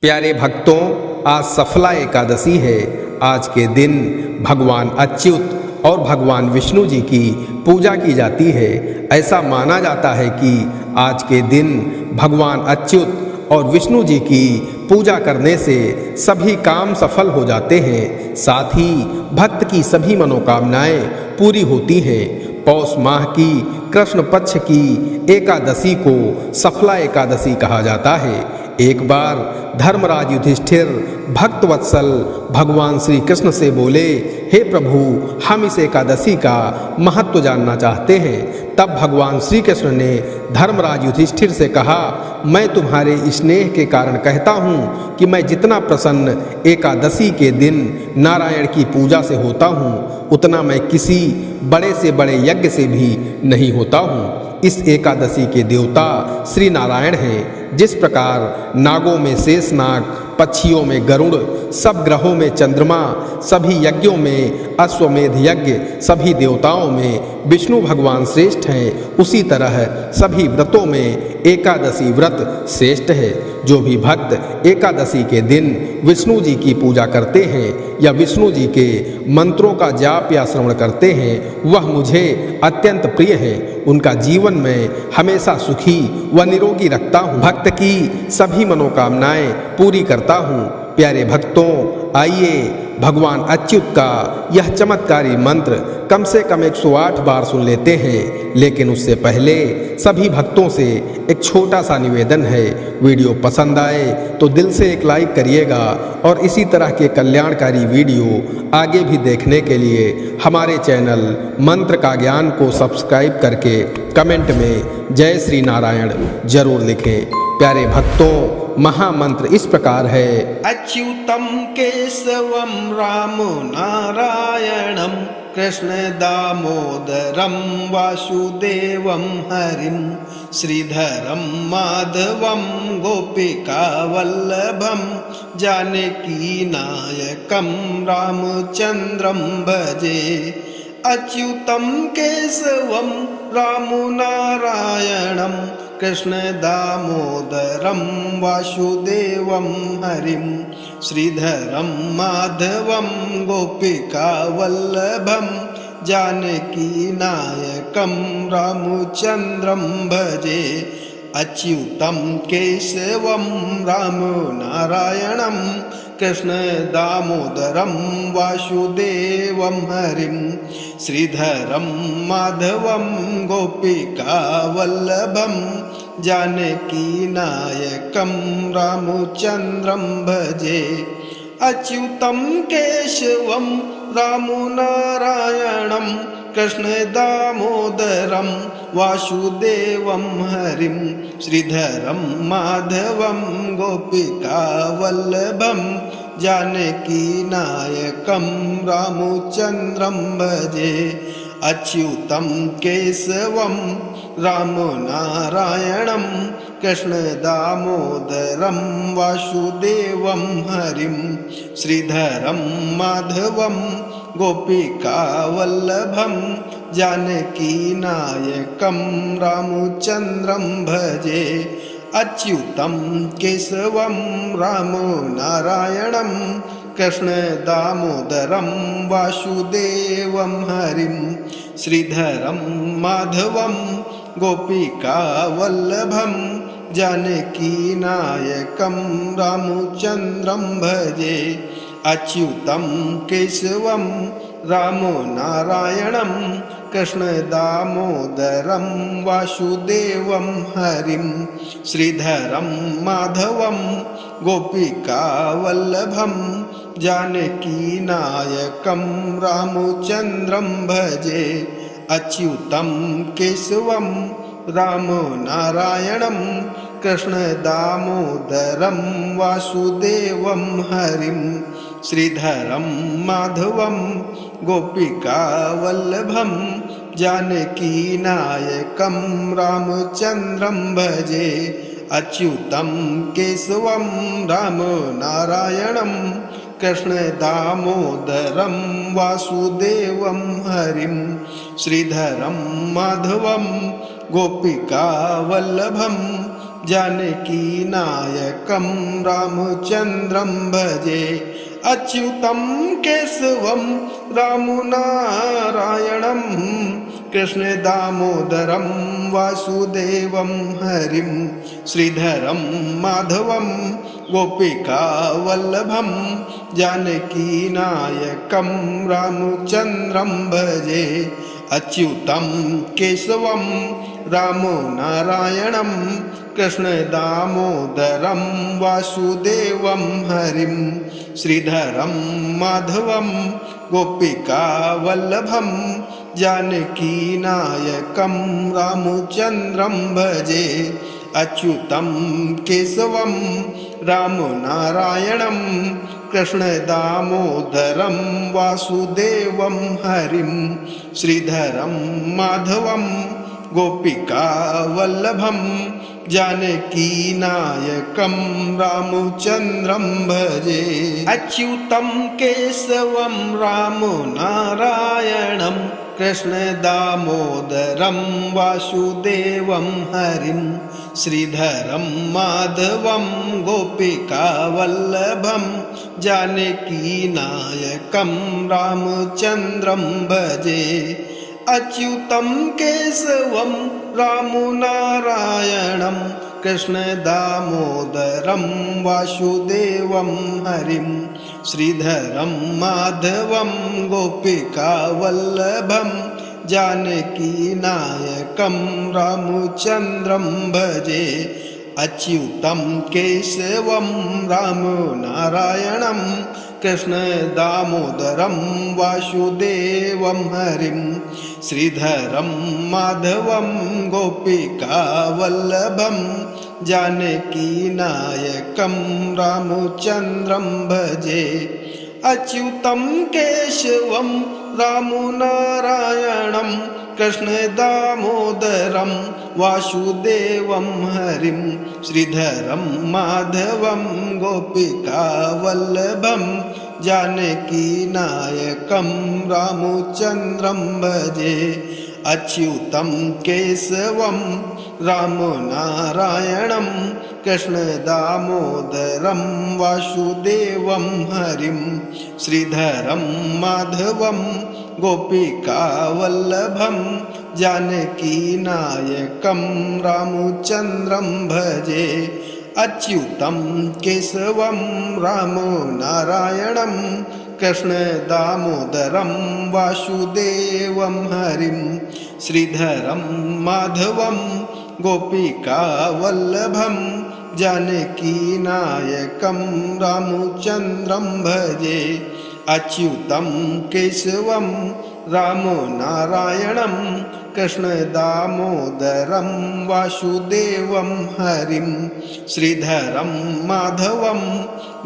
प्यारे भक्तों, आज सफला एकादशी है। आज के दिन भगवान अच्युत और भगवान विष्णु जी की पूजा की जाती है। ऐसा माना जाता है कि आज के दिन भगवान अच्युत और विष्णु जी की पूजा करने से सभी काम सफल हो जाते हैं, साथ ही भक्त की सभी मनोकामनाएं पूरी होती हैं। पौष माह की कृष्ण पक्ष की एकादशी को सफला एकादशी कहा जाता है। एक बार धर्मराज युधिष्ठिर भक्त वत्सल भगवान श्री कृष्ण से बोले, हे प्रभु, हम इस एकादशी का महत्व जानना चाहते हैं। तब भगवान श्री कृष्ण ने धर्मराज युधिष्ठिर से कहा, मैं तुम्हारे स्नेह के कारण कहता हूँ कि मैं जितना प्रसन्न एकादशी के दिन नारायण की पूजा से होता हूँ, उतना मैं किसी बड़े से बड़े यज्ञ से भी नहीं होता हूँ। इस एकादशी के देवता श्री नारायण हैं। जिस प्रकार नागों में शेषनाग, पक्षियों में गरुड़, सब ग्रहों में चंद्रमा, सभी यज्ञों में अश्वमेध यज्ञ, सभी देवताओं में विष्णु भगवान श्रेष्ठ हैं, उसी तरह सभी व्रतों में एकादशी व्रत श्रेष्ठ है। जो भी भक्त एकादशी के दिन विष्णु जी की पूजा करते हैं या विष्णु जी के मंत्रों का जाप या श्रवण करते हैं, वह मुझे अत्यंत प्रिय है। उनका जीवन में हमेशा सुखी व निरोगी रखता हूँ, भक्त की सभी मनोकामनाएं पूरी करता हूँ। प्यारे भक्तों, आइए भगवान अच्युत का यह चमत्कारी मंत्र कम से कम 108 बार सुन लेते हैं। लेकिन उससे पहले सभी भक्तों से एक छोटा सा निवेदन है। वीडियो पसंद आए तो दिल से एक लाइक करिएगा और इसी तरह के कल्याणकारी वीडियो आगे भी देखने के लिए हमारे चैनल मंत्र का ज्ञान को सब्सक्राइब करके कमेंट में जय श्री नारायण जरूर लिखें। प्यारे भक्तों, महामंत्र इस प्रकार है। अच्युतम केशवम रामो नारायणम कृष्ण दामोदरम वासुदेवम हरिम श्रीधरम माधवम गोपिका वल्लभम जानकी नायकम रामचंद्रम भजे। अच्युतम केशवम रामो नारायणम कृष्ण दामोदरम वासुदेवम हरिम श्रीधरम माधवम गोपिका वल्लभम जानकी नायकम रामचंद्रम भजे। अच्युतम केशवम रामो नारायणम कृष्ण दामोदरम वासुदेवम हरिम श्रीधरम माधवम गोपिका वल्लभम जानकी नायकम रामचंद्रम भजे। अच्युतम केशवम रामो नारायणम कृष्ण दामोदरम वासुदेवम हरिम श्रीधरम माधवम गोपिका वल्लभम जानकी नायकम रामचंद्रम भजे। अच्युतम केशवम रामो नारायणम कृष्ण दामोदरम वासुदेवम हरिम श्रीधरम माधवम गोपिका वल्लभम जानकी नायकम रामचंद्रम भजे। अच्युतम केशवम रामो नारायणम कृष्ण दामोदरम वासुदेवम हरिम श्रीधरम माधवम गोपिका वल्लभम जानकी नायकम रामचंद्रम भजे। अच्युतम केशवम रामो नारायणम कृष्ण दामोदरम वासुदेवम हरिम श्रीधरम माधवम गोपिका वल्लभम जानकी नायकम रामचंद्रम भजे। अच्युतम केशवम रामो नारायणम कृष्ण दामोदरम वासुदेवम हरिम श्रीधरम माधवम गोपिका वल्लभम जानकी नायकम रामचंद्रम भजे। अच्युतम केशवम रामो नारायणम कृष्ण दामोदरम वासुदेवम हरिम श्रीधरम माधवम गोपिका वल्लभम जानकीनायकं रामचन्द्रं भजे। अच्युतं केशवं रामनारायणं कृष्णदामोदरं वासुदेवं हरिं श्रीधरं माधवं गोपिकावल्लभं जानकीनायकं रामचन्द्रं भजे। अच्युतं केशवं रामनारायणं कृष्णदामोदरं वासुदेवं हरिं श्रीधरं माधवं गोपिकावल्लभं जानकीनायकं रामचन्द्रं भजे। अच्युतं केशवं रामनारायणं कृष्णदामोदरं वासुदेवं हरिं श्रीधरं माधवं गोपिकावल्लभं जानकीनायकं रामचन्द्रं भजे। अच्युतं केशवं रामनारायणं कृष्णदामोदरं वासुदेवं हरिं श्रीधरं माधवं गोपिकावल्लभं जानकीनायकं रामचन्द्रं भजे। अच्युतं केशवं रामनारायणं कृष्णदामोदरं वासुदेवं हरिं श्रीधरं माधवं गोपिकावल्लभं जानकीनायकं रामचन्द्रं भजे। अच्युतं केशवं रामनारायणं कृष्णदामोदरं वासुदेवं हरिं श्रीधरं माधवं गोपिकावल्लभं जानकीनायकं रामचन्द्रं भजे। अच्युतं केशवं रामनारायणं कृष्णदामोदरं वासुदेवं हरिं श्रीधरं माधवं गोपिकावल्लभं जानकीनायकं रामचन्द्रं भजे। अच्युतं केशवं रामनारायणं कृष्णदामोदरं वासुदेवं हरिं श्रीधरं माधवं गोपिकावल्लभं जानकीनायकं रामचन्द्रं भजे। अच्युतं केशवं रामनारायणं कृष्णदामोदरं वासुदेवं हरिं श्रीधरं माधवं गोपिकावल्लभं जानकीनायकं रामचन्द्रं भजे। अच्युतं केशवं रामनारायणं कृष्णदामोदरं वासुदेवं हरिं श्रीधरं माधवं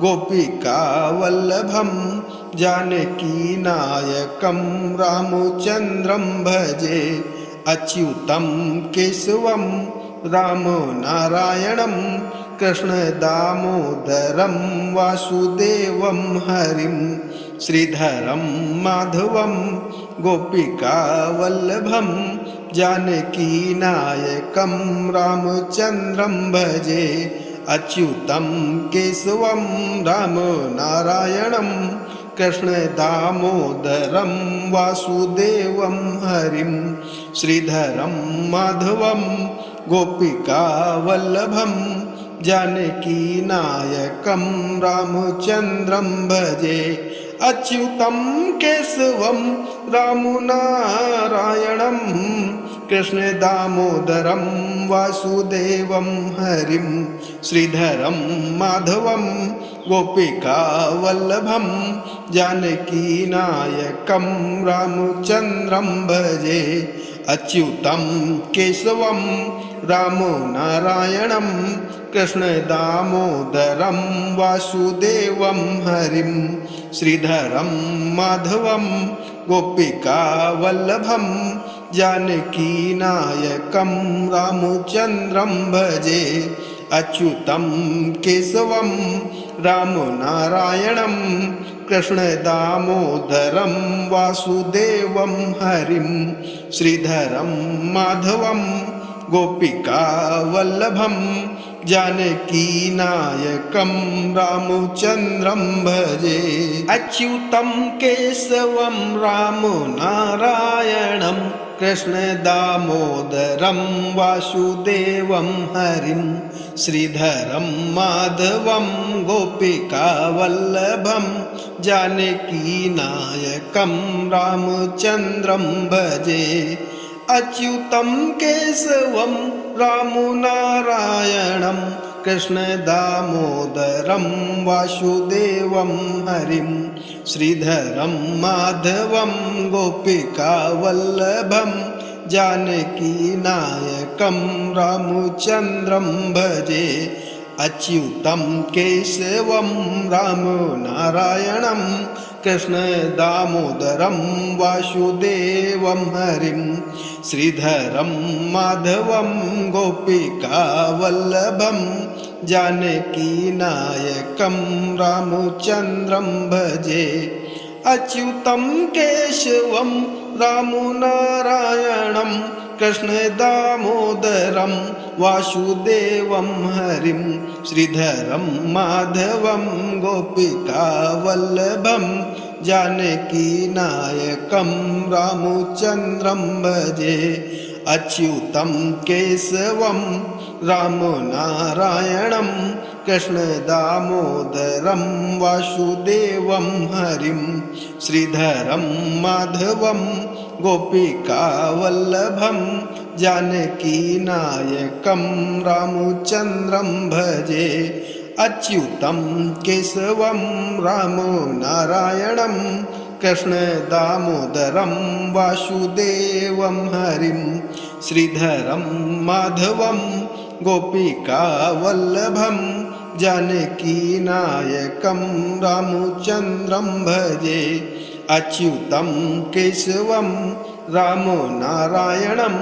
गोपिकावल्लभं जानकीनायकं रामचन्द्रं भजे। अच्युतं केशवं रामनारायणं कृष्णदामोदरं वासुदेवं हरिं श्रीधरं माधवं गोपिकावल्लभं जानकीनायकं रामचन्द्रं भजे। अच्युतं केशवं रामनारायणं कृष्णदामोदरं वासुदेवं हरिं श्रीधरं माधवं गोपिकावल्लभं जानकीनायकं रामचन्द्रं भजे। अच्युतं केशवं रामनारायणं कृष्णदामोदरं वासुदेवं हरिं श्रीधरं माधवं गोपिकावल्लभं जानकीनायकं रामचन्द्रं भजे। अच्युतं केशवं रामनारायणं कृष्णदामोदरं वासुदेवं हरिं श्रीधरं माधवं गोपिकावल्लभं जानकीनायकं रामचन्द्रं भजे। अच्युतं केशवं रामनारायणं कृष्णदामोदरं वासुदेवं हरिं श्रीधरं माधवं गोपिकावल्लभं जानकीनायकं रामचन्द्रं भजे। अच्युतं केशवं रामनारायणं कृष्णदामोदरं वासुदेवं हरिं श्रीधरं माधवं गोपिकावल्लभं जानकीनायकं रामचन्द्रं भजे। अच्युतं केशवं रामनारायणं कृष्णदामोदरं वासुदेवं हरिं श्रीधरं माधवं गोपिकावल्लभं जानकीनायकं रामचन्द्रं भजे। अच्युतं केशवं रामनारायणं कृष्णदामोदरं वासुदेवं हरिं श्रीधरं माधवं गोपिकावल्लभं जानकीनायकं रामचन्द्रं भजे। अच्युतं केशवं रामनारायणं कृष्णदामोदरं वासुदेवं हरिं श्रीधरं माधवं गोपिकावल्लभं जानकीनायकं रामचन्द्रं भजे। अच्युतं केशवं रामनारायणं कृष्णदामोदरं वासुदेवं हरिं श्रीधरं माधवं गोपिकावल्लभं जानकीनायकं रामचन्द्रं भजे। अच्युतं केशवं रामनारायणं कृष्णदामोदरं वासुदेवं हरिं श्रीधरं माधवं गोपिकावल्लभं जानकीनायकं रामचन्द्रं भजे। अच्युतं केशवं रामनारायणं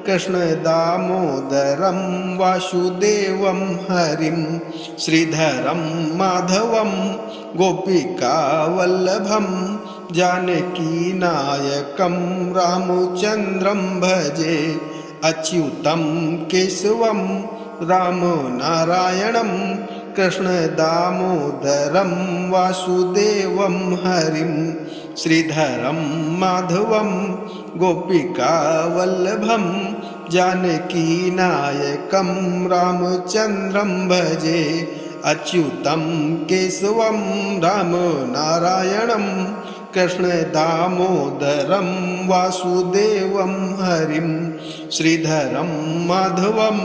कृष्णदामोदरं वासुदेवं हरिं श्रीधरं माधवं गोपिकावल्लभं जानकीनायकं रामचन्द्रं भजे। अच्युतं केशवं रामनारायणं कृष्णदामोदरं वासुदेवं हरिं श्रीधरं माधवं गोपिकावल्लभं जानकीनायकं रामचन्द्रं भजे। अच्युतं केशवं रामनारायणं कृष्णदामोदरं वासुदेवं हरिं श्रीधरं माधवं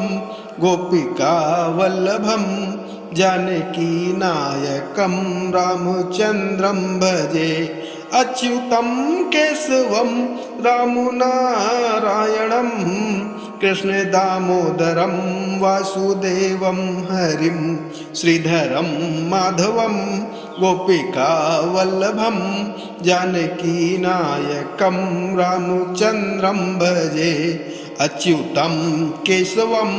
गोपिकावल्लभं जानकीनायकं रामचन्द्रं भजे। अच्युतं केशवं रामनारायणं कृष्णदामोदरं वासुदेवं हरिं श्रीधरं माधवं गोपिकावल्लभं जानकीनायकं रामचन्द्रं भजे। अच्युतं केशवं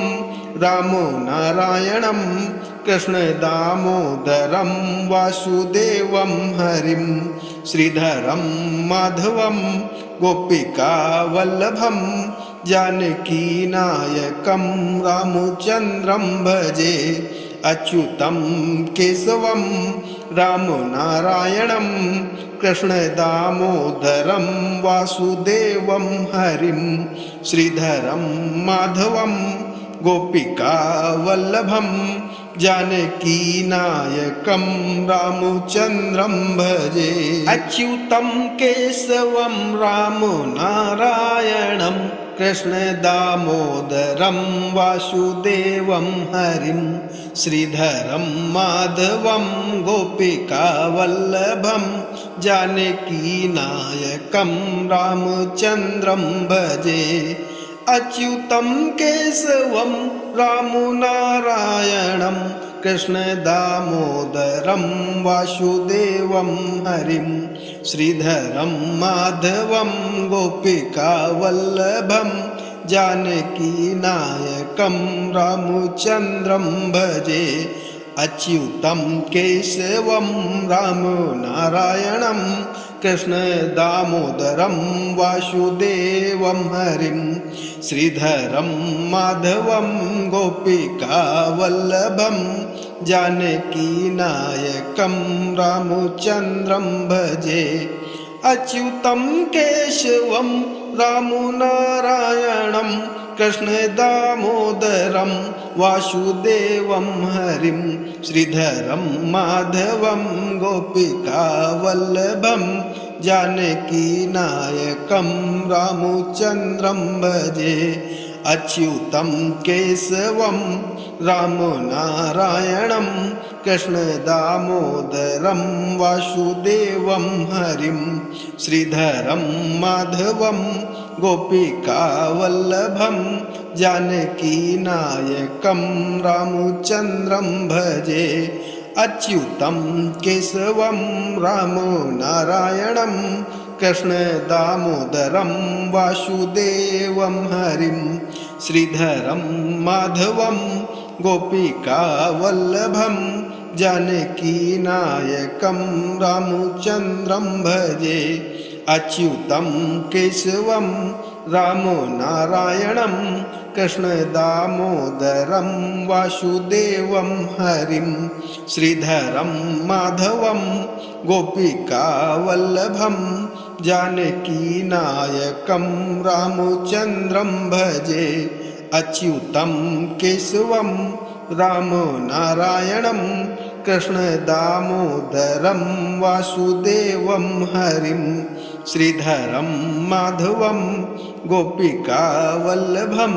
रामनारायणं कृष्णदामोदरं वासुदेवं हरिं श्रीधरं माधवं गोपिकावल्लभं जानकीनायकं रामचन्द्रं भजे। अच्युतं केशवं रामनारायणं कृष्णदामोदरं वासुदेवं हरिं श्रीधरं माधवं गोपिकावल्लभं जानकीनायकं रामचन्द्रं भजे। अच्युतं केशवं रामनारायणं कृष्णदामोदरं वासुदेवं हरिं श्रीधरं माधवं गोपिकावल्लभं जानकीनायकं रामचन्द्रं भजे। अच्युतं केशवं रामनारायणं कृष्णदामोदरं वासुदेवं हरिं श्रीधरं माधवं गोपिकावल्लभं जानकीनायकं रामचन्द्रं भजे। अच्युतं केशवं रामनारायणं कृष्णदामोदरं वासुदेवं हरिं श्रीधरं माधवं गोपिकावल्लभं जानकीनायकं रामचन्द्रं भजे। अच्युतं केशवं रामनारायणं कृष्णदामोदरं वासुदेवं हरिं श्रीधरं माधवं गोपिकावल्लभं जानकीनायकं रामचन्द्रं भजे। अच्युतं केशवं रामनारायणं कृष्णदामोदरं वासुदेवं हरिं श्रीधरं माधवं गोपिकावल्लभं जानकीनायकं रामचन्द्रं भजे। अच्युतं केशवं रामनारायणं कृष्णदामोदरं वासुदेवं हरिं श्रीधरं माधवं गोपिकावल्लभं जानकीनायकं रामचन्द्रं भजे। अच्युतं केशवं रामनारायणं कृष्णदामोदरं वासुदेवं हरिं श्रीधरं माधवं गोपिकावल्लभं जानकीनायकं रामचन्द्रं भजे। अच्युतं केशवं रामनारायणं कृष्णदामोदरं वासुदेवं हरिं श्रीधरं माधवं गोपिकावल्लभं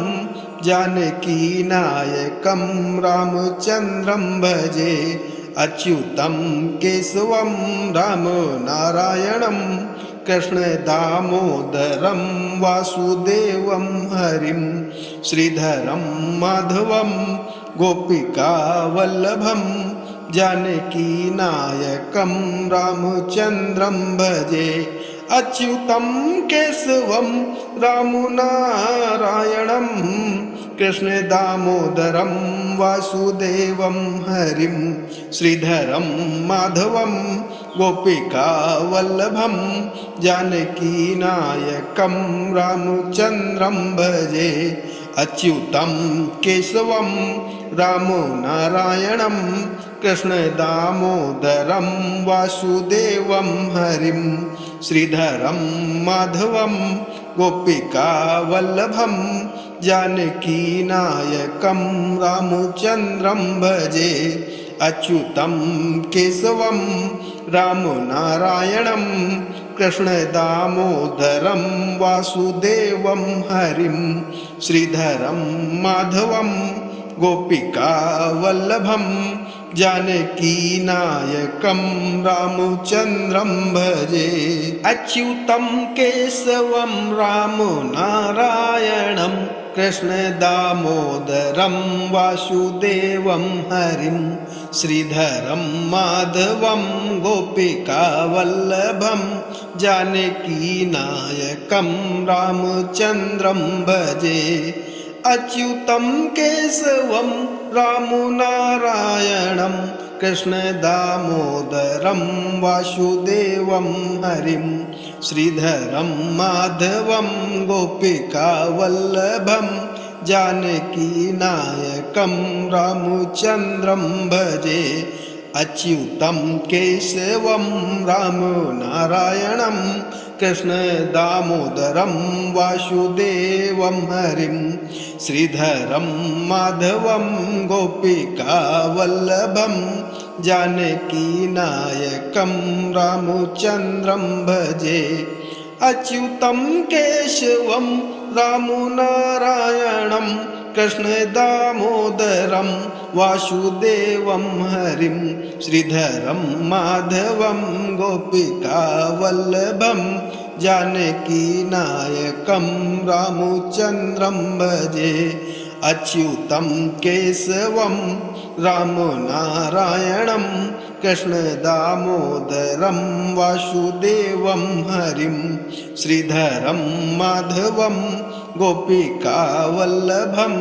जानकीनायकं रामचन्द्रं भजे। अच्युतं केशवं रामनारायणं कृष्णदामोदरं वासुदेवं हरिं श्रीधरं माधवं गोपिकावल्लभं जानकीनायकं रामचन्द्रं भजे। अच्युतं केशवं रामनारायणं कृष्णदामोदरं वासुदेवं हरिं श्रीधरं माधवं गोपिकावल्लभं जानकीनायकं रामचन्द्रं भजे। अच्युतं केशवं रामनारायणं कृष्णदामोदरं वासुदेवं हरिं श्रीधरं माधवं गोपिकावल्लभं जानकीनायकं रामचन्द्रं भजे। अच्युतं केशवं रामनारायणं कृष्णदामोदरं वासुदेवं हरिं श्रीधरं माधवं गोपिकावल्लभं जानकीनायकं रामचन्द्रं भजे। अच्युतं केशवं रामनारायणं कृष्णदामोदरं वासुदेवं हरिं श्रीधरं माधवं गोपिकावल्लभं जानकीनायकं रामचन्द्रं भजे। अच्युतं केशवं रामनारायणं कृष्णदामोदरं वासुदेवं हरिं श्रीधरं माधवं गोपिकावल्लभं जानकीनायकं रामचन्द्रं भजे। अच्युतं केशवं रामनारायणं कृष्णदामोदरं वासुदेवं हरिं श्रीधरं माधवं गोपिकावल्लभं जानकीनायकं रामचन्द्रं भजे। अच्युतं केशवं रामनारायणं कृष्णदामोदरं वासुदेवं हरिं श्रीधरं माधवं गोपिकावल्लभं जानकीनायकं रामचन्द्रं भजे। अच्युतं केशवं रामनारायणं कृष्णदामोदरं वासुदेवं हरिं श्रीधरं माधवं गोपिकावल्लभं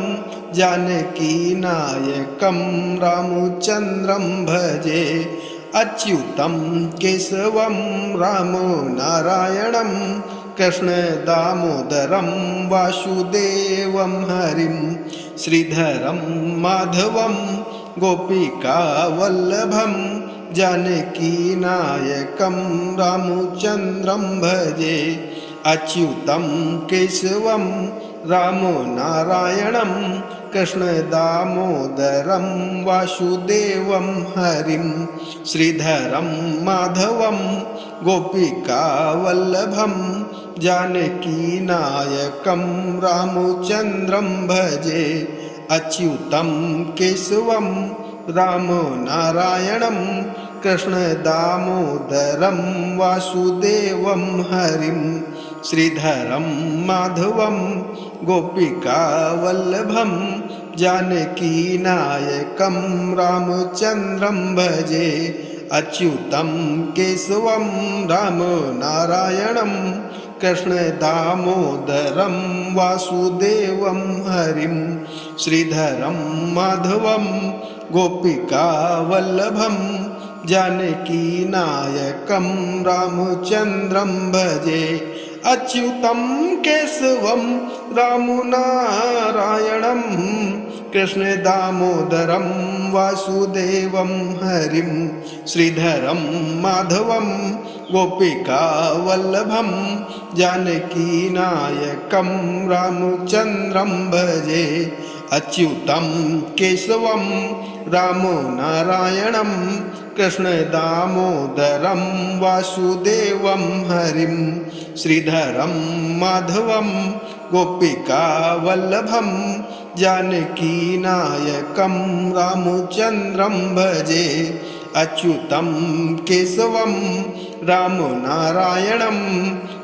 जानकीनायकं रामचन्द्रं भजे। अच्युतं केशवं रामनारायणं कृष्णदामोदरं वासुदेवं हरिं श्रीधरं माधवं गोपिकावल्लभं जानकीनायकं रामचन्द्रं भजे अच्युतं केशवं रामो नारायणं कृष्णदामोदरं वासुदेवं हरिं श्रीधरं माधवं गोपिकावल्लभं जानकीनायकं रामचन्द्रं भजे अच्युतं केशवं रामो नारायणं कृष्णदामोदरं वासुदेवं हरिं श्रीधरं माधवं गोपिकावल्लभं जानकीनायकं रामचन्द्रं भजे अच्युतं केशवं रामो नारायणं कृष्णदामोदरं वासुदेवं हरिं श्रीधरं माधवं गोपिकावल्लभं जानकीनायकं रामचन्द्रं भजे अच्युतं केशवं रामनारायणं कृष्णदामोदरं वासुदेवं हरिं श्रीधरं माधवं गोपिकावल्लभं जानकीनायकं रामचन्द्रं भजे अच्युतं केशवं रामो नारायणं कृष्णदामोदरं वासुदेवं हरिं श्रीधरं माधवं गोपिकावल्लभं जानकीनायकं रामचन्द्रं भजे अच्युतं केशवं रामो नारायणं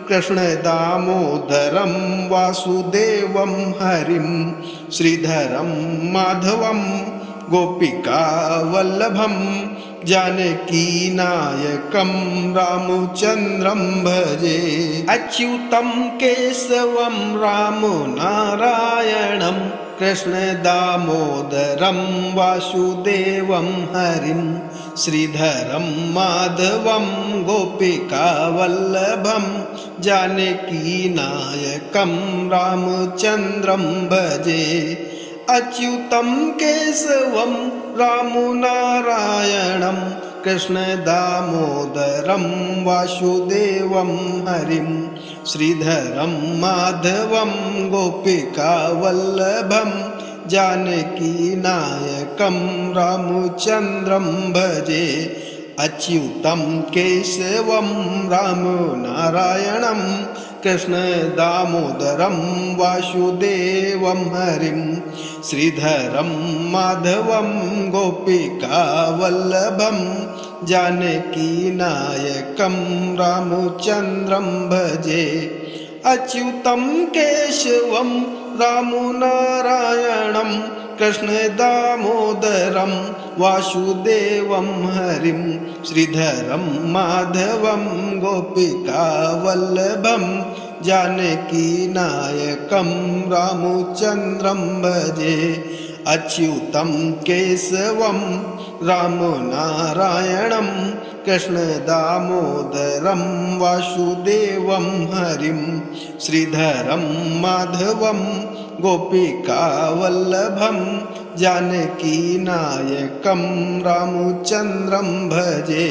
कृष्णदामोदरं वासुदेवं हरिं श्रीधरं माधवं गोपिकावल्लभं जानकीनायकं रामचन्द्रं भजे अच्युतं केशवं रामो नारायणं कृष्णदामोदरं वासुदेवं हरिं श्रीधरं माधवं गोपिकावल्लभं जानकीनायकं रामचन्द्रं भजे अच्युतं केशवं रामो नारायणं कृष्णदामोदरं वासुदेवं हरिं श्रीधरं माधवं गोपिकावल्लभं जानकीनायकं रामचन्द्रं भजे अच्युतं केशवं रामो नारायणं कृष्णदामोदरं वासुदेवं हरिं श्रीधरं माधवं गोपिकावल्लभं जानकीनायकं रामचन्द्रं भजे अच्युतं केशवं रामो नारायणं कृष्णदामोदरं वासुदेवं हरिं श्रीधरं माधवं गोपिकावल्लभं जानकीनायकं रामचन्द्रं भजे अच्युतं केशवं रामो नारायणं कृष्णदामोदरं वासुदेवं हरिं श्रीधरं माधवं गोपिकावल्लभं जानकीनायकं रामचन्द्रं भजे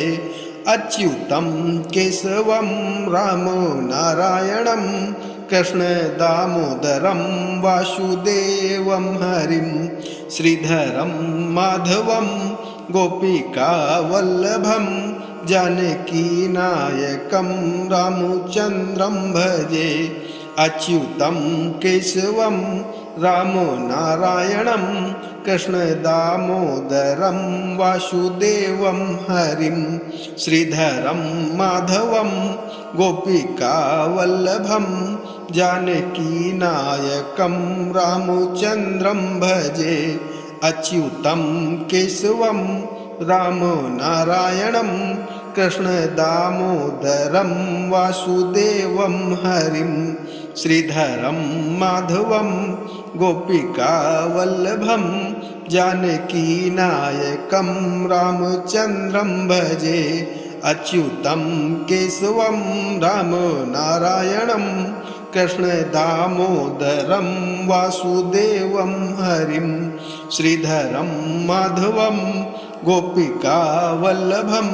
अच्युतं केशवं रामो नारायणं कृष्णदामोदरं वासुदेवं हरिं श्रीधरं माधवं गोपिकावल्लभं जानकीनायकं रामचन्द्रं भजे अच्युतं केशवं रामो नारायणं कृष्णदामोदरं वासुदेवं हरिं श्रीधरं माधवं गोपिकावल्लभं जानकीनायकं रामचन्द्रं भजे अच्युतं केशवं रामो नारायणं कृष्णदामोदरं वासुदेवं हरिं श्रीधरं माधवं गोपिकावल्लभं जानकीनायकं रामचन्द्रं भजे अच्युतं केशवं रामनारायणं कृष्णदामोदरं वासुदेवं हरिं श्रीधरं माधवं गोपिकावल्लभं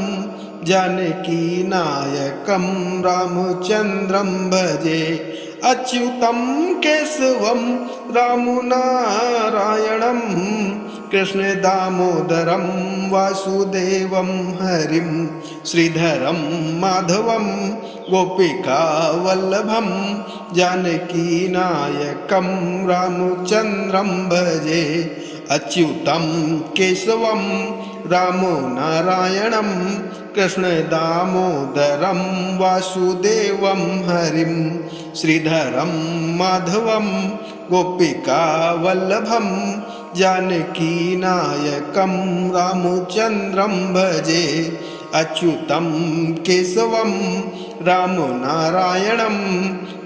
जानकीनायकं रामचन्द्रं भजे अच्युतं केशवं रामनारायणं कृष्णदामोदरं वासुदेवं हरिं श्रीधरं माधवं गोपिकावल्लभं जानकीनायकं रामचन्द्रं भजे अच्युतं केशवं रामनारायणं कृष्णदामोदरं वासुदेवं हरिं श्रीधरं माधवं गोपिकावल्लभं जानकीनायकं रामचन्द्रं भजे अच्युतं केशवं रामनारायणं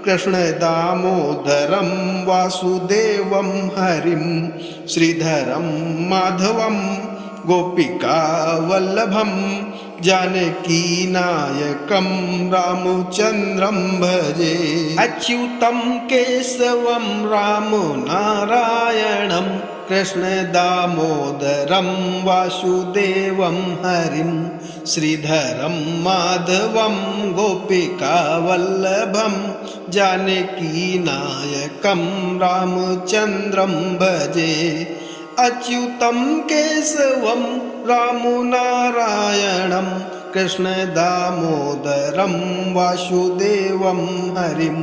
कृष्णदामोदरं वासुदेवं हरिं श्रीधरं माधवं गोपिकावल्लभं जानकीनायकं रामचन्द्रं भजे अच्युतं केशवं रामनारायणं कृष्णदामोदरं वासुदेवं हरिं श्रीधरं माधवं गोपिकावल्लभं जानकीनायकं रामचन्द्रं भजे अच्युतं केशवं रामनारायणं कृष्णदामोदरं वासुदेवं हरिं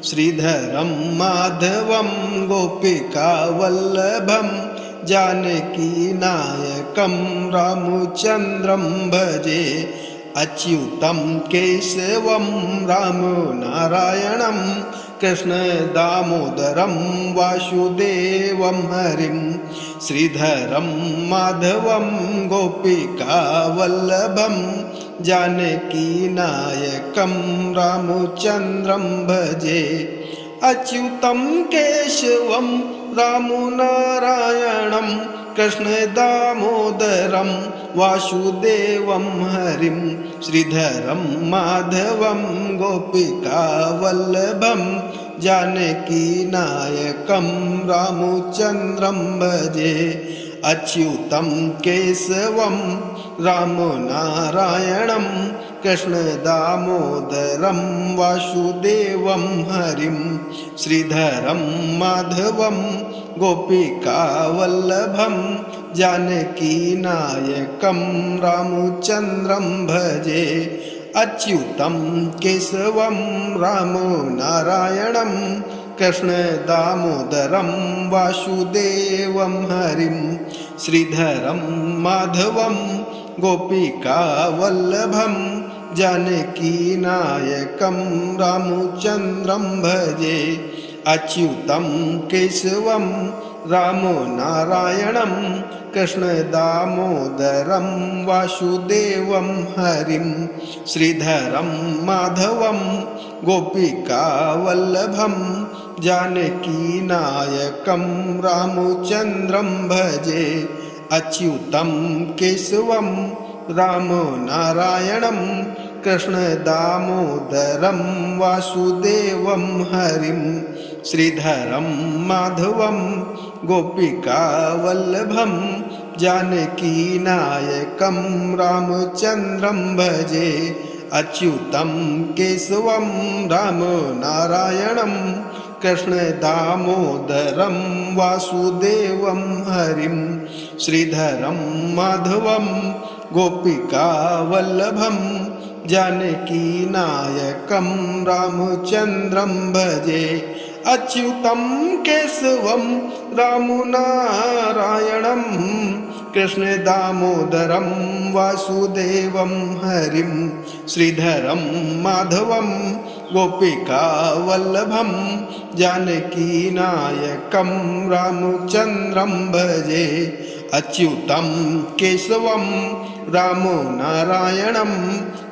श्रीधरं माधवं गोपिकावल्लभं जानकीनायकं रामचन्द्रं भजे अच्युतं केशवं रामनारायणं कृष्णदामोदरं वासुदेवं हरिं श्रीधरं माधवं गोपिकावल्लभं जानकीनायकं रामचन्द्रं भजे अच्युतं केशवं रामनारायणं कृष्णदामोदरं वासुदेवं हरिं श्रीधरं माधवं गोपिकावल्लभं जानकीनायकं रामचन्द्रं भजे अच्युतं केशवं रामनारायणं कृष्णदामोदरं वासुदेवं हरिं श्रीधरं माधवं गोपिकावल्लभं जानकीनायकं रामचन्द्रं भजे अच्युतं केशवं रामनारायणं कृष्णदामोदरं वासुदेवं हरिं श्रीधरं माधवं गोपिकावल्लभं जानकीनायकं रामचन्द्रं भजे अच्युतं केशवं रामनारायणं कृष्णदामोदरं वासुदेवं हरिं श्रीधरं माधवं गोपिकावल्लभं जानकीनायकं रामचन्द्रं भजे अच्युतं केशवं रामनारायणं कृष्णदामोदरं वासुदेवं हरिं श्रीधरं माधवं गोपिकावल्लभं जानकीनायकं रामचन्द्रं भजे अच्युतं केशवं रामनारायणं कृष्णदामोदरं वासुदेवं हरिं श्रीधरं माधवं गोपिकावल्लभं जानकीनायकं रामचन्द्रं भजे अच्युतं केशवं रामनारायणं कृष्णदामोदरं वासुदेवं हरिं श्रीधरं माधवं गोपिकावल्लभं जानकीनायकं रामचन्द्रं भजे अच्युतं केशवं रामनारायणं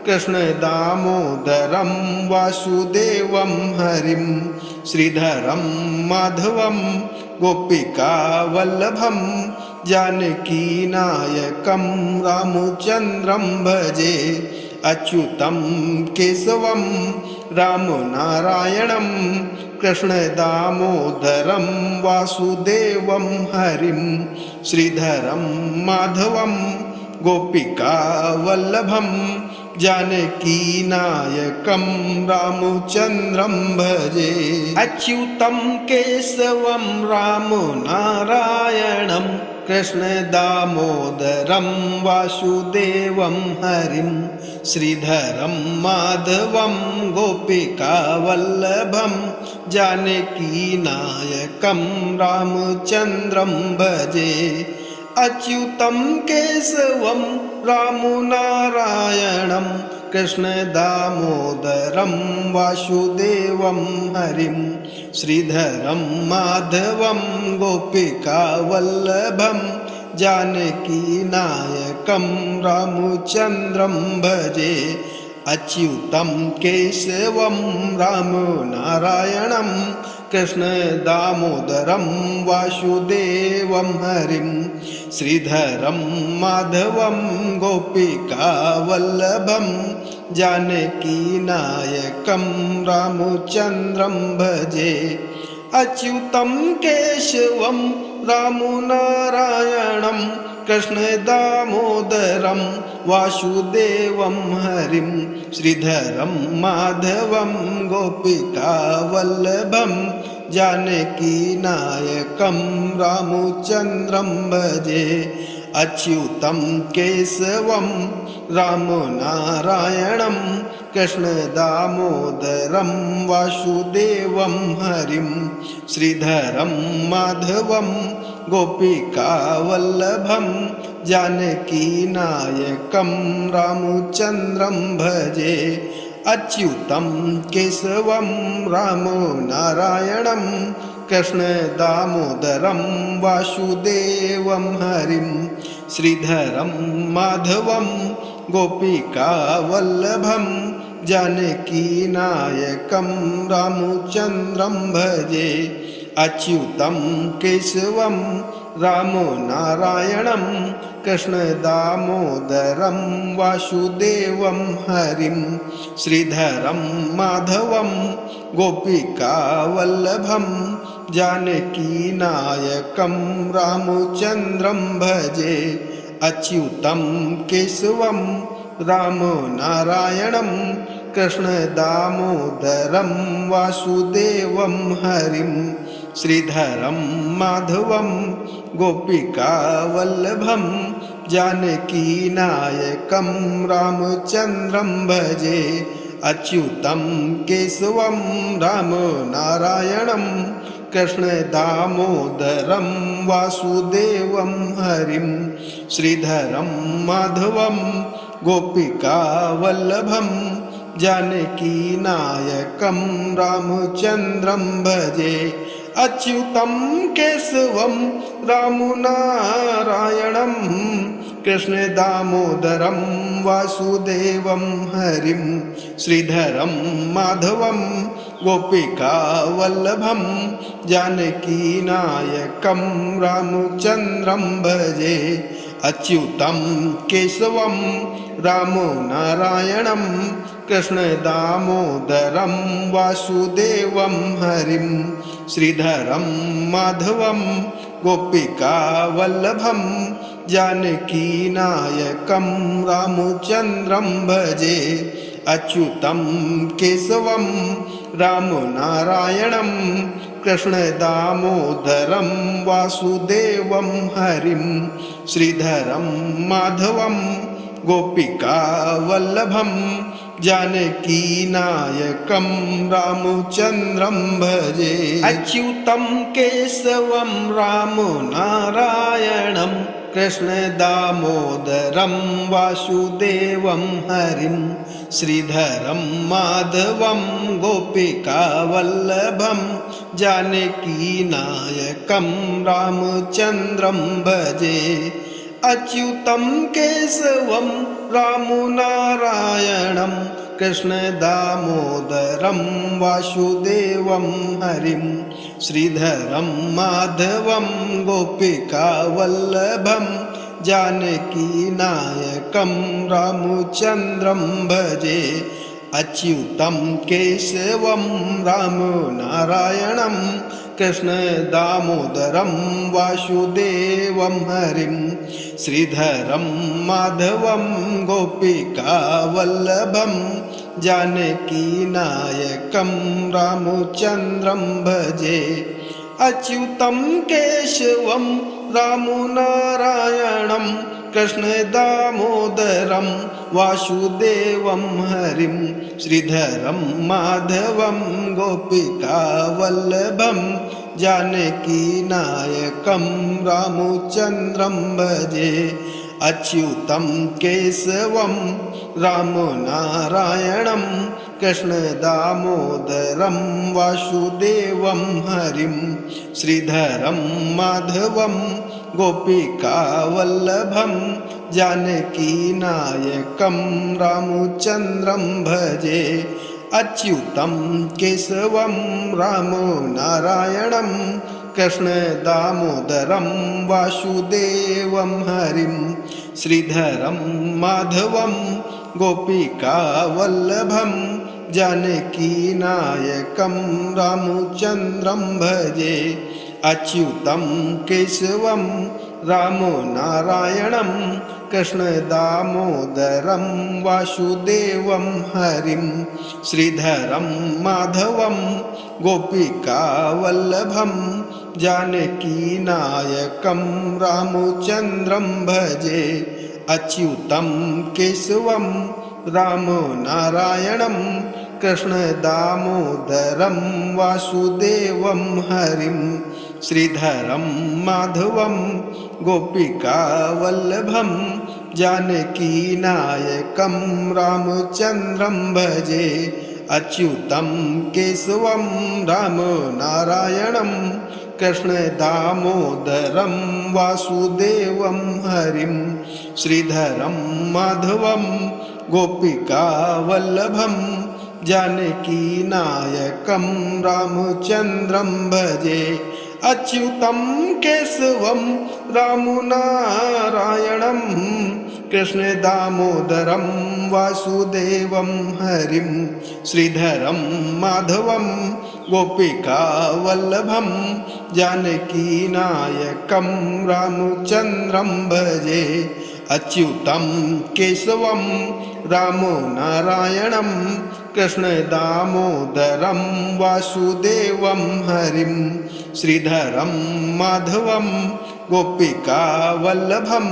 कृष्णदामोदरं वासुदेवं हरिं श्रीधरं माधवं गोपिकावल्लभं जानकीनायकं रामचन्द्रं भजे अच्युतं केशवं रामनारायणं कृष्णदामोदरं वासुदेवं हरिं श्रीधरं माधवं गोपिकावल्लभं जानकीनायकं रामचन्द्रं भजे। अच्युतं केशवं रामनारायणं कृष्णदामोदरं वासुदेवं हरिं श्रीधरं माधवं गोपिकावल्लभं जानकीनायकं रामचन्द्रं भजे। अच्युतं केशवं रामनारायणं कृष्णदामोदरं वासुदेवं हरिं श्रीधरं माधवं गोपिकावल्लभं जानकीनायकं रामचन्द्रं भजे। अच्युतं केशवं रामनारायणं कृष्णदामोदरं वासुदेवं हरिं श्रीधरं माधवं गोपिकावल्लभं जानकीनायकं रामचन्द्रं भजे। अच्युतं केशवं रामनारायणं कृष्णदामोदरं वासुदेवं हरिं श्रीधरं माधवं गोपिकावल्लभं जानकीनायकं रामचन्द्रं भजे। अच्युतं केशवं रामनारायणं कृष्णदामोदरं वासुदेवं हरिं श्रीधरं माधवं गोपिकावल्लभं जानकीनायकं रामचन्द्रं भजे। अच्युतं केशवं रामनारायणं कृष्णदामोदरं वासुदेवं हरिं श्रीधरं माधवं गोपिकावल्लभं जानकीनायकं रामचन्द्रं भजे। अच्युतं केशवं रामनारायणं कृष्णदामोदरं वासुदेवं हरिं श्रीधरं माधवं गोपिकावल्लभं जानकीनायकं रामचन्द्रं भजे। अच्युतं केशवं रामनारायणं कृष्णदामोदरं वासुदेवं हरिं श्रीधरं माधवं गोपिकावल्लभं जानकीनायकं रामचन्द्रं भजे। अच्युतं केशवं रामनारायणं कृष्णदामोदरं वासुदेवं हरिं श्रीधरं माधवं गोपिकावल्लभं जानकीनायकं रामचन्द्रं भजे। अच्युतं केशवं रामनारायणं कृष्णदामोदरं वासुदेवं हरिं श्रीधरं माधवं गोपिकावल्लभं जानकीनायकं रामचन्द्रं भजे। अच्युतं केशवं रामनारायणं कृष्णदामोदरं वासुदेवं हरिं श्रीधरं माधवं गोपिकावल्लभं जानकीनायकं रामचन्द्रं भजे। अच्युतं केशवं रामनारायणं कृष्णदामोदरं वासुदेवं हरिं श्रीधरं माधवं गोपिकावल्लभं जानकीनायकं रामचन्द्रं भजे। अच्युतं केशवं रामनारायणं कृष्णदामोदरं वासुदेवं हरिं श्रीधरं माधवं गोपिकावल्लभं जानकीनायकं रामचन्द्रं भजे। अच्युतं केशवं रामनारायणं कृष्णदामोदरं वासुदेवं हरिं श्रीधरं माधवं गोपिकावल्लभं जानकीनायकं रामचन्द्रं भजे अच्युतं केशवं रामनारायणं कृष्णदामोदरं वासुदेवं हरिं श्रीधरं माधवं गोपिकावल्लभं जानकीनायकं रामचन्द्रं भजे अच्युतं केशवं रामनारायणं कृष्णदामोदरं वासुदेवं हरिं श्रीधरं माधवं गोपिकावल्लभं जानकीनायकं रामचन्द्रं भजे अच्युतं केशवं रामनारायणं कृष्णदामोदरं वासुदेवं हरिं श्रीधरं माधवं गोपिकावल्लभं जानकीनायकं रामचन्द्रं भजे अच्युतं केशवं रामनारायणं कृष्णदामोदरं वासुदेवं हरिं श्रीधरं माधवं गोपिकावल्लभं जानकीनायकं रामचन्द्रं भजे अच्युतं केशवं रामनारायणं कृष्णदामोदरं वासुदेवं हरिं श्रीधरं माधवं गोपिकावल्लभं जानकीनायकं रामचन्द्रं भजे अच्युतं केशवं रामनारायणं कृष्णदामोदरं वासुदेवं हरिं श्रीधरं माधवं गोपिकावल्लभं जानकीनायकं रामचन्द्रं भजे अच्युतं केशवं रामनारायणं कृष्णदामोदरं वासुदेवं हरिं श्रीधरं माधवं गोपिकावल्लभं जानकीनायकं रामचन्द्रं भजे अच्युतं केशवं रामनारायणं कृष्णदामोदरं वासुदेवं हरिं श्रीधरं माधवं गोपिकावल्लभं जानकीनायकं रामचन्द्रं भजे अच्युतं केशवं रामनारायणं कृष्णदामोदरं वासुदेवं हरिं श्रीधरं माधवं गोपिकावल्लभं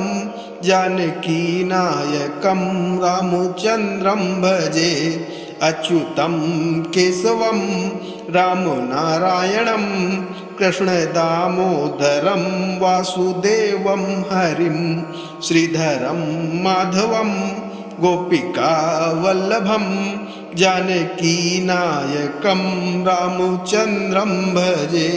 जानकीनायकं रामचन्द्रं भजे अच्युतं केशवं रामनारायणं कृष्णदामोदरं वासुदेवं हरिं श्रीधरं माधवं गोपिकावल्लभं जानकीनायकं रामचन्द्रं भजे।